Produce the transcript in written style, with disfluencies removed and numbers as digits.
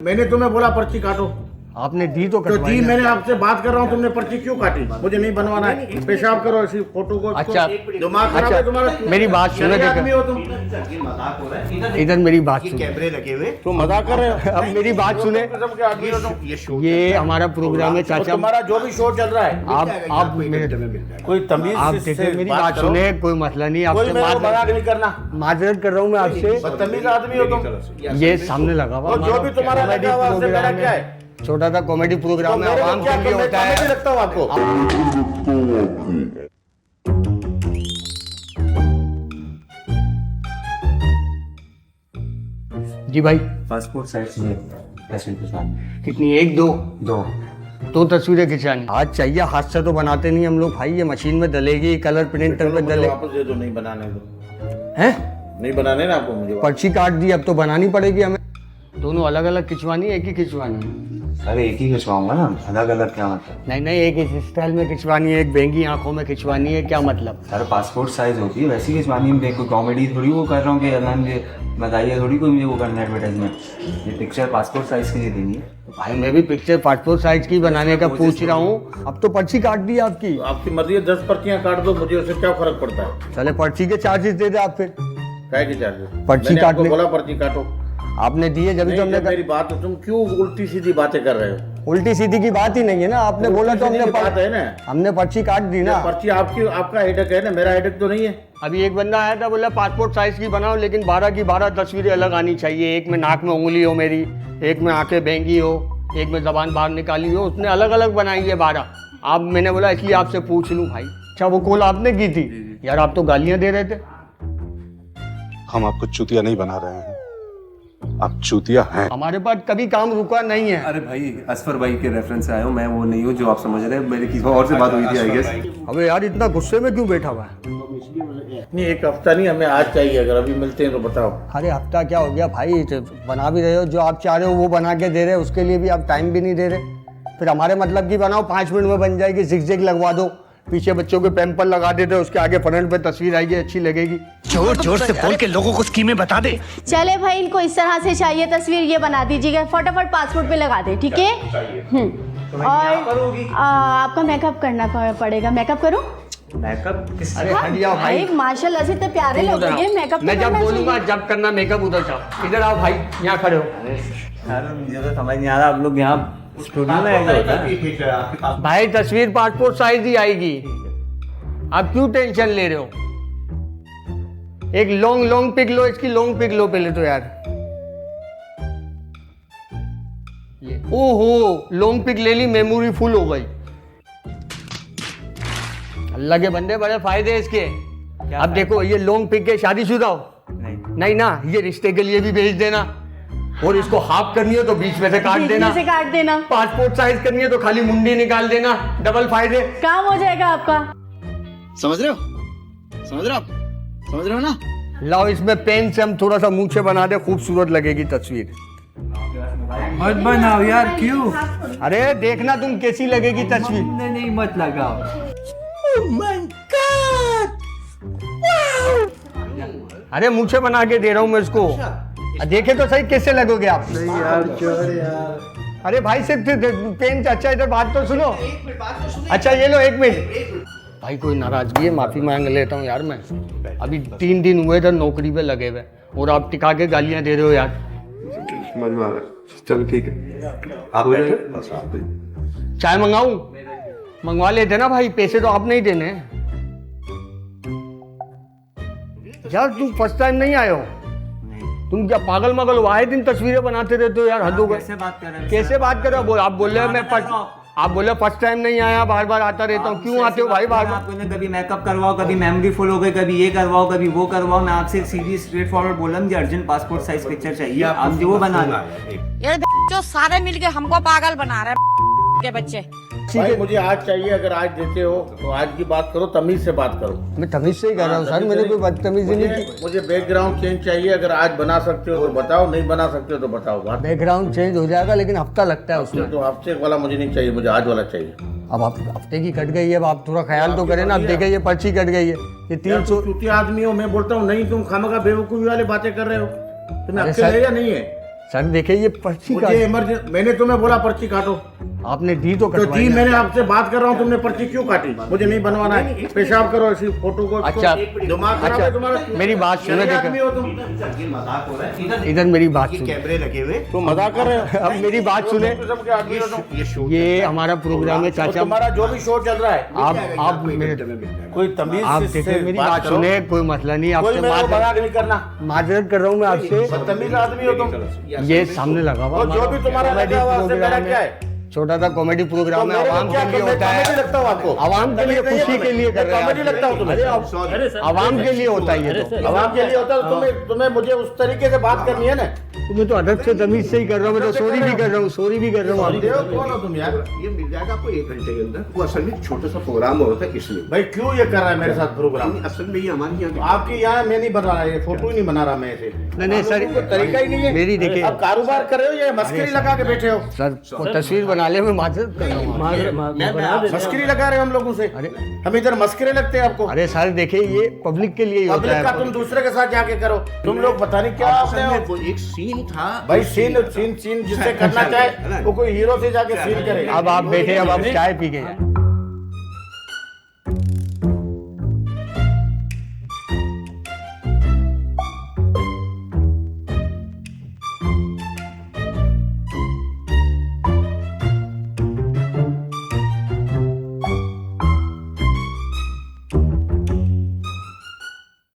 मैंने तुम्हें बोला पर्ची काटो, आपने दी तो तो दी। मैंने आपसे बात कर रहा हूँ, तुमने पर्ची क्यों काटी? मुझे नहीं बनवाना है। पेशाब करो ऐसी फोटो को। अच्छा, दिमाग खराब है तुम्हारा। मेरी बात सुनो, शरीर आदमी हो तुम। इधर मेरी बात सुनो। कैमरे लगे हुए। तुम मजाक कर रहे हो। अब मेरी बात सुने, किस्म के आदमी हो तुम। ये हमारा प्रोग्राम है तो चाचा। तुम्हारा जो भी शो चल रहा है, आप मेरे कोई तमीज आप से देखिए, मेरी बात बात करो। सुने, कोई मसला नहीं। कोई आपसे मेरे को मजाक नहीं करना। माजरत कर रहा हूँ मैं आपसे। बदतमीज आदमी हो तुम। ये सामने लगा हुआ और जो भी तुम्हारा लगा हुआ उससे मेरा क्या है? छोटा सा कॉमेडी प्रोग्राम है, आवाम के लिए होता है। लगता हूँ आपको। जी भाई, पासपोर्ट साइज चाहिए तस्वीर के साथ। कितनी? एक दो दो तस्वीरें खिंचानी। आज चाहिए, हाथ से तो बनाते नहीं हम लोग भाई। ये मशीन में डलेगी, कलर प्रिंटर में डले। वापस दे दो, नहीं बनाने दो। हैं? नहीं बनाने ना आपको मुझे। पर्ची काट दी, अब तो बनानी पड़ेगी हमें। दोनों अलग अलग खिंचवानी है, एक ही खिंचवानी है? अरे एक ही खिंचवाऊंगा ना, अलग अलग क्या मतलब? नहीं नहीं, एक इस स्टाइल में खिंचवानी है, एक बेंगी आंखों में खिंचवानी है, क्या मतलब? सर पासपोर्ट साइज होती है वैसी खिंचवानी है। कोई कॉमेडी थोड़ी वो कर रहा हूँ कि मैम ये बताइए, थोड़ी कोई मुझे वो करना है एडवर्टाइजमेंट। ये पिक्चर पासपोर्ट साइज के लिए देनी है। भाई मैं भी पिक्चर पासपोर्ट साइज की बनाने का पूछ रहा हूँ। अब तो पर्ची काट दी आपकी। आपकी मर्जी है, 10 पर्चियां काट दो, मुझे उससे क्या फर्क पड़ता है? चले पर्ची के चार्जेस दे दे आप फिर। काय के चार्जेस? पर्ची मैंने आपको काटने- बोला पर्ची काटो। आपने दिए जब तो नहीं, हमने जब मेरी बात हो, तुम क्यों उल्टी सीधी बातें कर रहे हो? उल्टी सीधी की बात ही नहीं है ना। आपने बोला तो उल्टी सीधी की बात है ना। हमने पर्ची काट दी ना। पर्ची आपका हेडेक है ना, मेरा हेडेक तो नहीं है। अभी एक बंदा आया था, बोला पासपोर्ट साइज की बनाओ, लेकिन 12 की 12 तस्वीरें अलग आनी चाहिए। एक में नाक में उंगली हो मेरी, एक में आंखें बेंगी हो, एक में जबान बाहर निकाली हो। उसने अलग अलग बनाई है 12। आप, मैंने बोला इसलिए आपसे पूछ लूँ भाई। अच्छा, वो कॉल आपने की थी? यार आप तो गालियां दे रहे थे। हम आपको चूतिया नहीं बना रहे हैं, आप चूतिया हैं। हमारे पास कभी काम रुका नहीं है। अरे भाई, असफर भाई के रेफरेंस से आया हूँ मैं, वो नहीं हूँ जो आप समझ रहे हैं। मेरी किसी और से बात हुई थी आई गेस। अबे यार, इतना गुस्से में क्यों बैठा हुआ है? नहीं, एक हफ्ता नहीं, हमें आज चाहिए। अगर अभी मिलते हैं तो बताओ। अरे हफ्ता क्या हो गया भाई? तो बना भी रहे हो, जो आप चाह रहे हो वो बना के दे रहे हो, उसके लिए भी आप टाइम भी नहीं दे रहे। फिर हमारे मतलब की बनाओ, 5 मिनट में बन जाएगी। जिग लगवा दो, पीछे बच्चों के पैम्पर लगा देते, उसके आगे फ्रंट पे तस्वीर आएगी, अच्छी लगेगी। जोर जोर से बोल के लोगों को स्कीमें बता दे। चले भाई, इनको इस तरह से चाहिए तस्वीर, ये बना दीजिएगा। फटाफट पासपोर्ट पे लगा दे, ठीक है? और आपका मेकअप करना पड़ेगा। मेकअप करो। मेकअप किस? अरे हटिया भाई, भाई माशाल्लाह से इतने प्यारे तुम लग उधर रहे हैं। आओ। मेकअप मैं तो जब करना बोलूंगा चाहिए। जब करना मेकअप उधर जाओ। इधर आओ भाई, यहाँ खड़े हो। यार मुझे तो समझ नहीं आ रहा, आप लोग यहाँ स्टूडियो में आएंगे होता है? भाई तस्वीर पासपोर्ट साइज ही आएगी, आप क्यों टेंशन ले रहे हो? एक लॉन्ग पिक लो, इसकी लॉन्ग पिक लो पहले तो यार। ये ओहो, लॉन्ग पिक ले ली, मेमोरी फुल हो गई। अल्लाह के बंदे, बड़े फायदे हैं इसके। अब देखो, ये लॉन्ग पिक है, शादीशुदा हो? नहीं ना, ये रिश्ते के लिए भी भेज देना। और इसको हाफ करनी है तो बीच में से काट बीच देना। में से काट देना। पासपोर्ट साइज करनी है तो खाली मुंडी निकाल देना। डबल फायदे। काम हो जाएगा आपका। समझ रहे हो? समझ रहे हो आप? समझ रहे हो ना? लाओ, इसमें पेन से हम थोड़ा सा मुंह से बना दे, खूबसूरत लगेगी तस्वीर। मत बनाओ यार, क्यों? अरे देखना तुम कैसी लगेगी तस्वीर। नहीं मत लगाओ। अरे मुंह से बना के दे रहा हूँ मैं इसको। देखे तो सही कैसे लगोगे आप। अरे भाई सिर्फ पेन से। अच्छा इधर बात तो सुनो। अच्छा ये लो, 1 मिनट भाई, कोई नाराजगी है? माफी मांग लेता हूँ यार मैं। अभी 3 दिन हुए थे नौकरी पे लगे हुए, और आप टिका के गालियां दे रहे हो यार। समझ में आ रहा। चलो ठीक है, आप बैठे, बस आप चाय मंगाऊं? मंगवा लेते ना भाई, पैसे तो आप नहीं देने यार। तुम फर्स्ट टाइम नहीं आए हो? तुम क्या पागल मगल हो? आए दिन तस्वीरें बनाते रहते हो यार, हद हो गई। कैसे बात कर रहे हैं? कैसे बात कर रहे हो? आप बोल रहे हो आप बोले फर्स्ट टाइम नहीं आया, बार बार आता रहता हूँ। क्यों आते हो भाई बार बार? आपको कभी मेकअप करवाओ, कभी मेमोरी फुल हो गई, कभी ये करवाओ, कभी वो करवाओ। मैं आपसे सीधी स्ट्रेट फॉरवर्ड बोला, मुझे अर्जेंट पासपोर्ट साइज पिक्चर चाहिए, आप जो वो बना लो। ये जो सारे मिलके हमको पागल बना रहे हैं के बच्चे। भाई मुझे आज चाहिए। अगर आज देते हो तो आज की बात करो, तमीज से बात करो। मैं तमीज से ही कर रहा हूँ सर, मैंने कोई बदतमीजी नहीं की। मुझे बैकग्राउंड चेंज चाहिए। अगर आज बना सकते हो तो बताओ, नहीं बना सकते हो तो बताओ। बात बैकग्राउंड चेंज हो जाएगा, लेकिन हफ्ता लगता है उसमें। तो हफ्ते वाला मुझे नहीं चाहिए, मुझे आज वाला चाहिए। अब आप हफ्ते की कट गई है, अब आप थोड़ा ख्याल तो करें ना। अब देखे ये पर्ची कट गई है, ये 300। चूतिया आदमी हो, मैं बोलता हूँ नहीं। तुम खामखा बेवकूफी वाली बातें कर रहे हो। तुम्हें अरे अक्ल सर- है या नहीं है? सर देखिए ये पर्ची का मुझे इमरजेंसी, मैंने तुम्हें बोला पर्ची काटो, आपने दी तो तो कटवाई जी ना। मैंने आपसे बात कर रहा हूँ, तुमने पर्ची क्यों काटी? मुझे नहीं बनवाना है, पेशाब करो इसी फोटो को। अच्छा। दिमाग खराब है तुम्हारा? मेरी बात सुनो, शहरी देखो। आदमी हो तुम, मजाक हो रहा है इधर इधर मेरी बात सुनो, कैमरे लगे हुए तुम मजाक कर रहे हो? अब मेरी बात सुने, किस्म के आदमी हो तुम। ये शो ये हमारा प्रोग्राम है तो चाचा, तुम्हारा जो भी शो चल रहा है, आप कोई तमीज आप से देखिए मेरी बात बात करो। सुने, कोई मसला नहीं, कोई आपसे मेरे को माजरत मजाक नहीं करना, कर रहा हूँ मैं आपसे। बदतमीज आदमी हो तुम। ये सामने लगा हुआ और जो भी तुम्हारा कॉमेडी लगा हुआ उससे मेरा प्रोग्राम क्या है, है? छोटा सा कॉमेडी तो प्रोग्राम है, मेरे को आवाम क्या के लिए मैं होता कॉमेडी है, लगता हूँ आपको? आवाम के लिए, खुशी के लिए कर रहे हैं कॉमेडी आप। लगता हूँ तुम्हें? अरे आवाम के लिए होता है ये तो। आवाम के लिए होता है, तो तुम्हें मुझे उस तरीके से बात करनी है ना। तुम्हें तो अदब से तमीज से ही कर रहा हूँ, मैं तो सॉरी भी कर रहा हूँ, सॉरी भी कर रहा हूँ आपसे। देखो कौन हो तुम यार? ये मिल जाएगा आपको 1 घंटे के अंदर। वो असल में छोटा सा प्रोग्राम हो रहा था इसलिए। भाई क्यों ये कर रहा है मेरे साथ प्रोग्राम? असल में ये हमारे यहाँ आपके यहाँ मैं नहीं बना रहा, ये फोटो ही नहीं बना रहा मैं ऐसे। नहीं सर, कोई तरीका ही नहीं है। मेरी देखिए, आप कारोबार कर रहे हो या मस्करी लगा के बैठे हो? सर वो तस्वीर बना ले, मैं माजरत कर रहा हूँ। मस्करी लगा रहे हो हम लोगों से? अरे हम इधर मस्करे लगते हैं आपको? अरे सर देखिए ये पब्लिक के लिए ही होता पब्लिक का तुम है। दूसरे के साथ जाके करो, तुम लोग पता नहीं क्या असल आपने में वो एक सीन था। भाई सीन जिससे करना चाहे वो कोई हीरो से जाके सीन करे। अब आप बैठे, अब आप चाय पी के जाए।